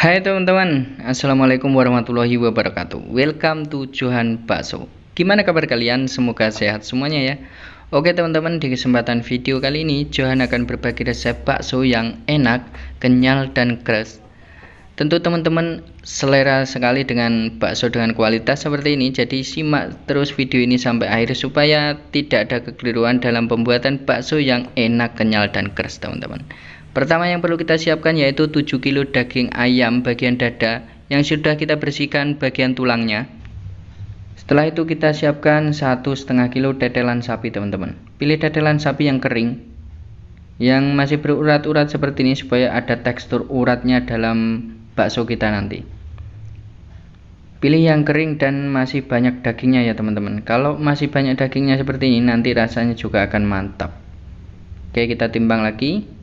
Hai teman-teman, Assalamualaikum warahmatullahi wabarakatuh. Welcome to Johan Bakso. Gimana kabar kalian? Semoga sehat semuanya ya. Oke teman-teman, di kesempatan video kali ini Johan akan berbagi resep bakso yang enak, kenyal, dan keras. Tentu teman-teman selera sekali dengan bakso dengan kualitas seperti ini. Jadi simak terus video ini sampai akhir supaya tidak ada kekeliruan dalam pembuatan bakso yang enak, kenyal, dan keras teman-teman. Pertama yang perlu kita siapkan yaitu 7 kg daging ayam bagian dada yang sudah kita bersihkan bagian tulangnya. Setelah itu kita siapkan 1,5 kg tetelan sapi teman-teman. Pilih tetelan sapi yang kering, yang masih berurat-urat seperti ini supaya ada tekstur uratnya dalam bakso kita nanti. Pilih yang kering dan masih banyak dagingnya ya teman-teman. Kalau masih banyak dagingnya seperti ini nanti rasanya juga akan mantap. Oke, kita timbang lagi.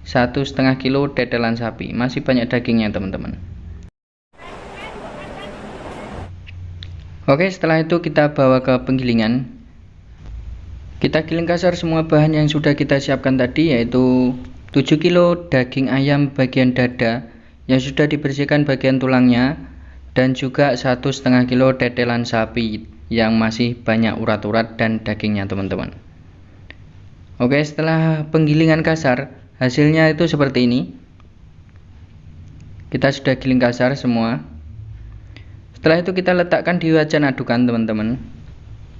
1,5 kg tetelan sapi, masih banyak dagingnya teman-teman. Oke, setelah itu kita bawa ke penggilingan. Kita giling kasar semua bahan yang sudah kita siapkan tadi, yaitu 7 kg daging ayam bagian dada yang sudah dibersihkan bagian tulangnya, dan juga 1,5 kg tetelan sapi yang masih banyak urat-urat dan dagingnya teman-teman. Oke, setelah penggilingan kasar hasilnya itu seperti ini. Kita sudah giling kasar semua. Setelah itu kita letakkan di wajan adukan teman-teman.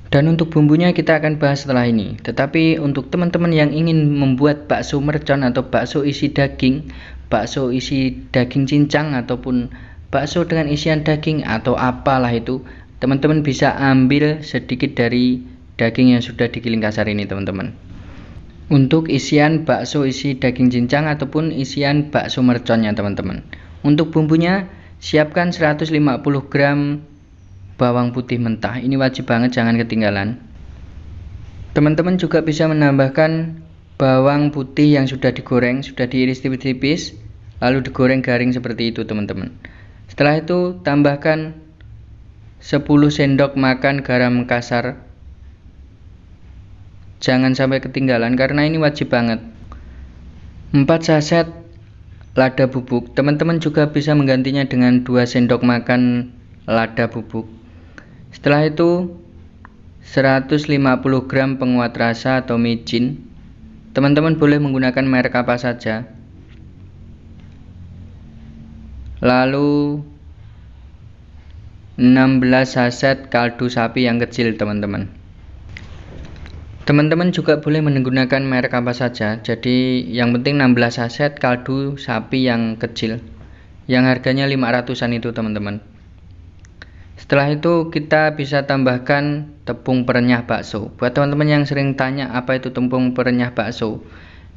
Dan untuk bumbunya kita akan bahas setelah ini. Tetapi untuk teman-teman yang ingin membuat bakso mercon atau bakso isi daging, bakso isi daging cincang ataupun bakso dengan isian daging atau apalah itu, teman-teman bisa ambil sedikit dari daging yang sudah digiling kasar ini teman-teman. Untuk isian bakso isi daging cincang ataupun isian bakso merconnya teman-teman. Untuk bumbunya siapkan 150 gram bawang putih mentah. Ini wajib banget, jangan ketinggalan. Teman-teman juga bisa menambahkan bawang putih yang sudah digoreng, sudah diiris tipis-tipis, lalu digoreng garing seperti itu teman-teman. Setelah itu tambahkan 10 sendok makan garam kasar. Jangan sampai ketinggalan karena ini wajib banget. 4 saset lada bubuk. Teman-teman juga bisa menggantinya dengan 2 sendok makan lada bubuk. Setelah itu 150 gram penguat rasa atau micin. Teman-teman boleh menggunakan merek apa saja. Lalu 16 saset kaldu sapi yang kecil teman-teman. Teman-teman juga boleh menggunakan merek apa saja. Jadi yang penting 16 saset kaldu sapi yang kecil, yang harganya 500-an itu teman-teman. Setelah itu kita bisa tambahkan tepung perenyah bakso. Buat teman-teman yang sering tanya apa itu tepung perenyah bakso,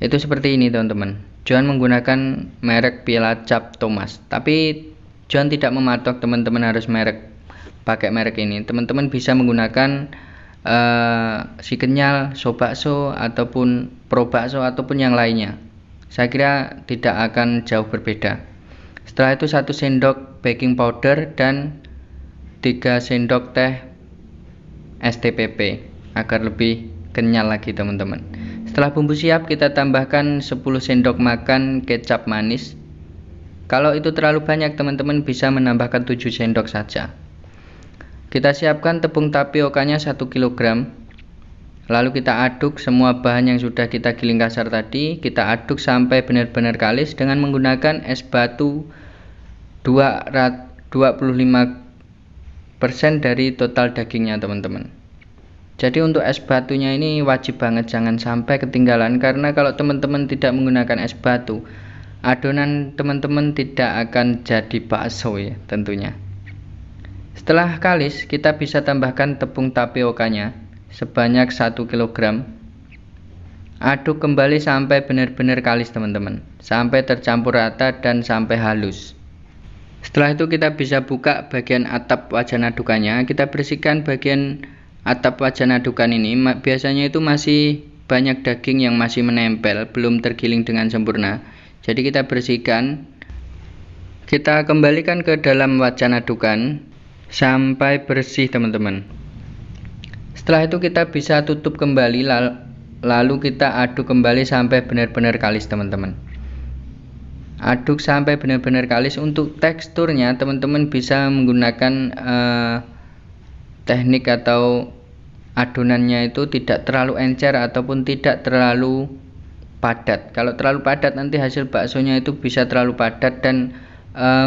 itu seperti ini teman-teman. Johan menggunakan merek Pilacap Thomas, tapi Johan tidak mematok teman-teman harus pakai merek ini. Teman-teman bisa menggunakan si kenyal, so bakso ataupun pro bakso ataupun yang lainnya. Saya kira tidak akan jauh berbeda. Setelah itu 1 sendok baking powder dan 3 sendok teh STPP agar lebih kenyal lagi teman-teman. Setelah bumbu siap, kita tambahkan 10 sendok makan kecap manis. Kalau itu terlalu banyak teman-teman bisa menambahkan 7 sendok saja. Kita siapkan tepung tapiokanya 1 kg. Lalu kita aduk semua bahan yang sudah kita giling kasar tadi. Kita aduk sampai benar-benar kalis dengan menggunakan es batu 25% dari total dagingnya teman-teman. Jadi untuk es batunya ini wajib banget, jangan sampai ketinggalan. Karena kalau teman-teman tidak menggunakan es batu, adonan teman-teman tidak akan jadi bakso ya tentunya. Setelah kalis, kita bisa tambahkan tepung tapiokanya sebanyak 1 kg. Aduk kembali sampai benar-benar kalis teman-teman, sampai tercampur rata dan sampai halus. Setelah itu kita bisa buka bagian atap wajan adukannya. Kita bersihkan bagian atap wajan adukan ini. Biasanya itu masih banyak daging yang masih menempel, belum tergiling dengan sempurna. Jadi kita bersihkan. Kita kembalikan ke dalam wajan adukan sampai bersih teman-teman. Setelah itu kita bisa tutup kembali, lalu kita aduk kembali sampai benar-benar kalis teman-teman. Aduk sampai benar-benar kalis. Untuk teksturnya teman-teman bisa menggunakan teknik atau adonannya itu tidak terlalu encer ataupun tidak terlalu padat. Kalau terlalu padat nanti hasil baksonya itu bisa terlalu padat dan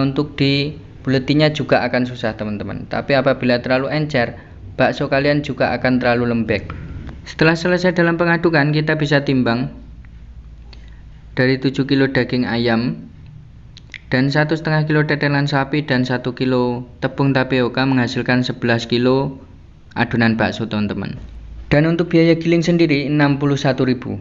untuk dibuletinya juga akan susah teman-teman. Tapi apabila terlalu encer, bakso kalian juga akan terlalu lembek. Setelah selesai dalam pengadukan, kita bisa timbang dari 7 kg daging ayam dan 1,5 kg tetelan sapi dan 1 kg tepung tapioka menghasilkan 11 kg adonan bakso teman-teman. Dan untuk biaya giling sendiri 61.000.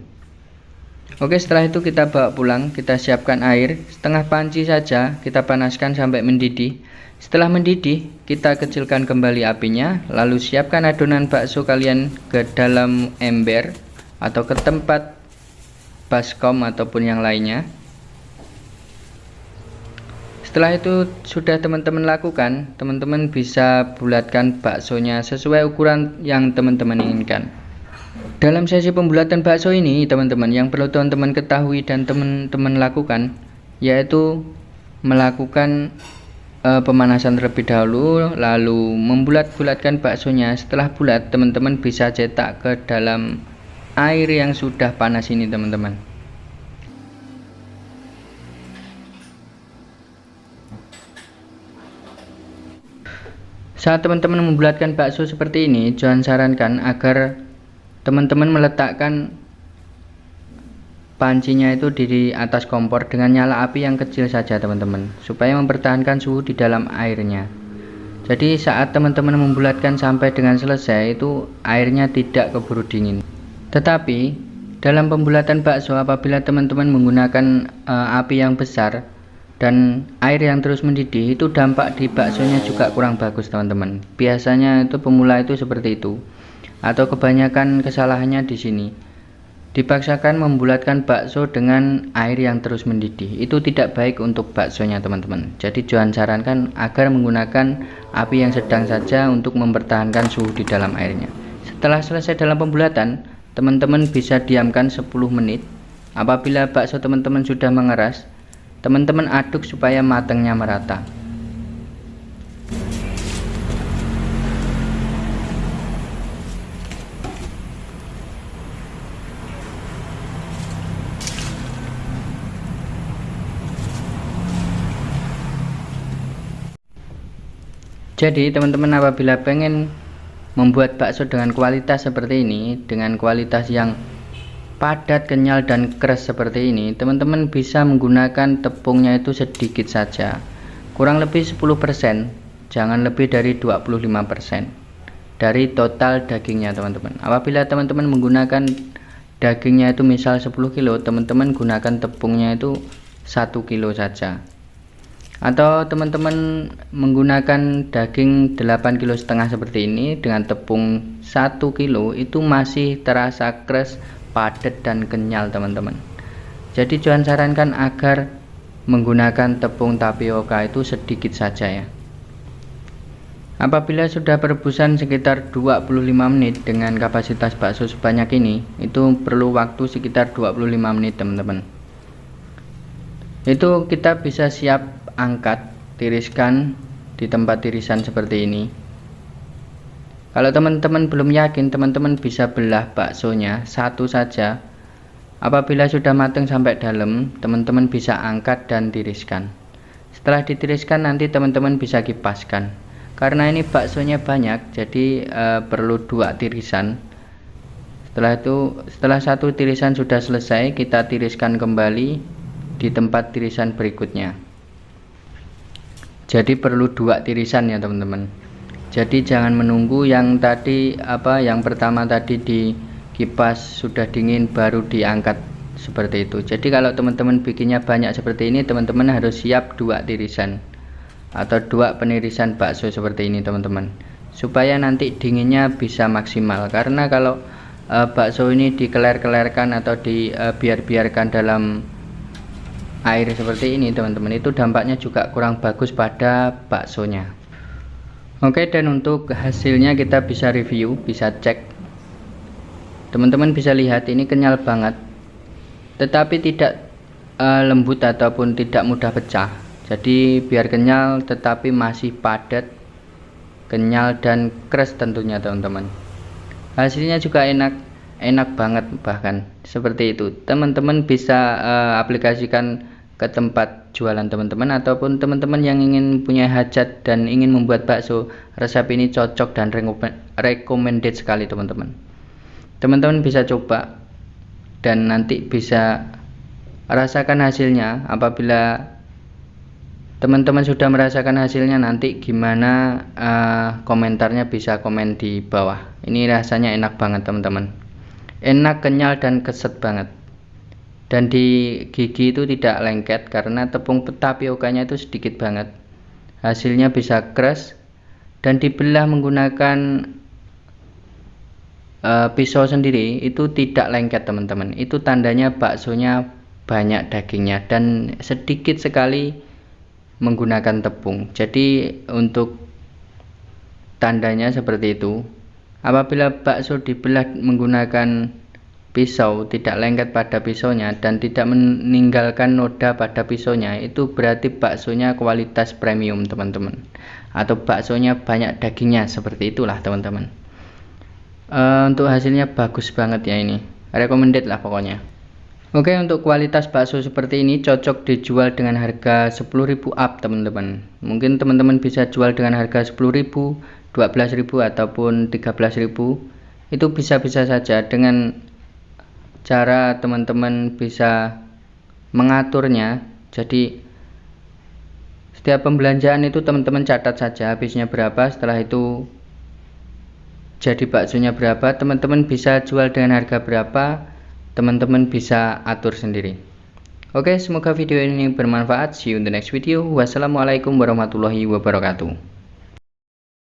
Oke, setelah itu kita bawa pulang, kita siapkan air setengah panci saja, kita panaskan sampai mendidih. Setelah mendidih, kita kecilkan kembali apinya, lalu siapkan adonan bakso kalian ke dalam ember atau ke tempat baskom ataupun yang lainnya. Setelah itu sudah teman-teman lakukan, teman-teman bisa bulatkan baksonya sesuai ukuran yang teman-teman inginkan. Dalam sesi pembulatan bakso ini teman-teman, yang perlu teman-teman ketahui dan teman-teman lakukan yaitu melakukan pemanasan terlebih dahulu, lalu membulat-bulatkan baksonya. Setelah bulat, teman-teman bisa cetak ke dalam air yang sudah panas ini teman-teman. Saat teman-teman membulatkan bakso seperti ini, Johan sarankan agar teman-teman meletakkan pancinya itu di atas kompor dengan nyala api yang kecil saja teman-teman, supaya mempertahankan suhu di dalam airnya. Jadi saat teman-teman membulatkan sampai dengan selesai itu airnya tidak keburu dingin. Tetapi dalam pembulatan bakso, apabila teman-teman menggunakan api yang besar dan air yang terus mendidih, itu dampak di baksonya juga kurang bagus teman-teman. Biasanya itu pemula itu seperti itu, atau kebanyakan kesalahannya di sini. Dipaksakan membulatkan bakso dengan air yang terus mendidih, itu tidak baik untuk baksonya teman-teman. Jadi Johan sarankan agar menggunakan api yang sedang saja untuk mempertahankan suhu di dalam airnya. Setelah selesai dalam pembulatan, teman-teman bisa diamkan 10 menit. Apabila bakso teman-teman sudah mengeras, teman-teman aduk supaya matangnya merata. Jadi teman-teman apabila pengen membuat bakso dengan kualitas seperti ini, dengan kualitas yang padat, kenyal, dan keras seperti ini, teman-teman bisa menggunakan tepungnya itu sedikit saja, kurang lebih 10%, jangan lebih dari 25% dari total dagingnya teman-teman. Apabila teman-teman menggunakan dagingnya itu misal 10 kilo, teman-teman gunakan tepungnya itu 1 kilo saja. Atau teman-teman menggunakan daging 8,5 kilo seperti ini dengan tepung 1 kilo, itu masih terasa keras, padat, dan kenyal teman-teman. Jadi Johan sarankan agar menggunakan tepung tapioka itu sedikit saja ya. Apabila sudah perebusan sekitar 25 menit dengan kapasitas bakso sebanyak ini, itu perlu waktu sekitar 25 menit teman-teman. Itu kita bisa siap angkat, tiriskan di tempat tirisan seperti ini. Kalau teman-teman belum yakin, teman-teman bisa belah baksonya satu saja. Apabila sudah matang sampai dalam, teman-teman bisa angkat dan tiriskan. Setelah ditiriskan nanti teman-teman bisa kipaskan. Karena ini baksonya banyak, jadi perlu 2 tirisan. Setelah 1 tirisan sudah selesai, kita tiriskan kembali di tempat tirisan berikutnya. Jadi perlu 2 tirisan ya teman-teman. Jadi jangan menunggu yang tadi yang pertama tadi dikipas sudah dingin baru diangkat seperti itu. Jadi kalau teman-teman bikinnya banyak seperti ini, teman-teman harus siap 2 tirisan atau 2 penirisan bakso seperti ini teman-teman, supaya nanti dinginnya bisa maksimal. Karena kalau bakso ini dikeler-kelerkan atau dibiarkan dalam air seperti ini teman-teman, itu dampaknya juga kurang bagus pada baksonya. Oke, dan untuk hasilnya kita bisa review, bisa cek. Teman-teman bisa lihat ini kenyal banget, tetapi tidak lembut ataupun tidak mudah pecah. Jadi biar kenyal tetapi masih padat, kenyal dan keras tentunya teman-teman. Hasilnya juga enak banget, bahkan seperti itu. Teman-teman bisa aplikasikan ke tempat jualan teman-teman, ataupun teman-teman yang ingin punya hajat dan ingin membuat bakso. Resep ini cocok dan recommended sekali teman-teman. Teman-teman bisa coba dan nanti bisa rasakan hasilnya. Apabila teman-teman sudah merasakan hasilnya, nanti gimana komentarnya bisa komen di bawah. Ini rasanya enak banget teman-teman, enak, kenyal dan keset banget, dan di gigi itu tidak lengket karena tepung tapiokanya itu sedikit banget. Hasilnya bisa keras dan dibelah menggunakan pisau sendiri itu tidak lengket teman-teman. Itu tandanya baksonya banyak dagingnya dan sedikit sekali menggunakan tepung. Jadi untuk tandanya seperti itu. Apabila bakso dibelah menggunakan pisau tidak lengket pada pisaunya dan tidak meninggalkan noda pada pisaunya, itu berarti baksonya kualitas premium teman-teman, atau baksonya banyak dagingnya, seperti itulah teman-teman. Untuk hasilnya bagus banget ya, ini recommended lah pokoknya. Oke, untuk kualitas bakso seperti ini cocok dijual dengan harga 10.000 up teman-teman. Mungkin teman-teman bisa jual dengan harga 10.000, 12.000 ataupun 13.000. Itu bisa-bisa saja dengan cara teman-teman bisa mengaturnya. Jadi setiap pembelanjaan itu teman-teman catat saja habisnya berapa, setelah itu jadi baksonya berapa, teman-teman bisa jual dengan harga berapa, teman-teman bisa atur sendiri. Oke, semoga video ini bermanfaat. See you in the next video. Wassalamualaikum warahmatullahi wabarakatuh.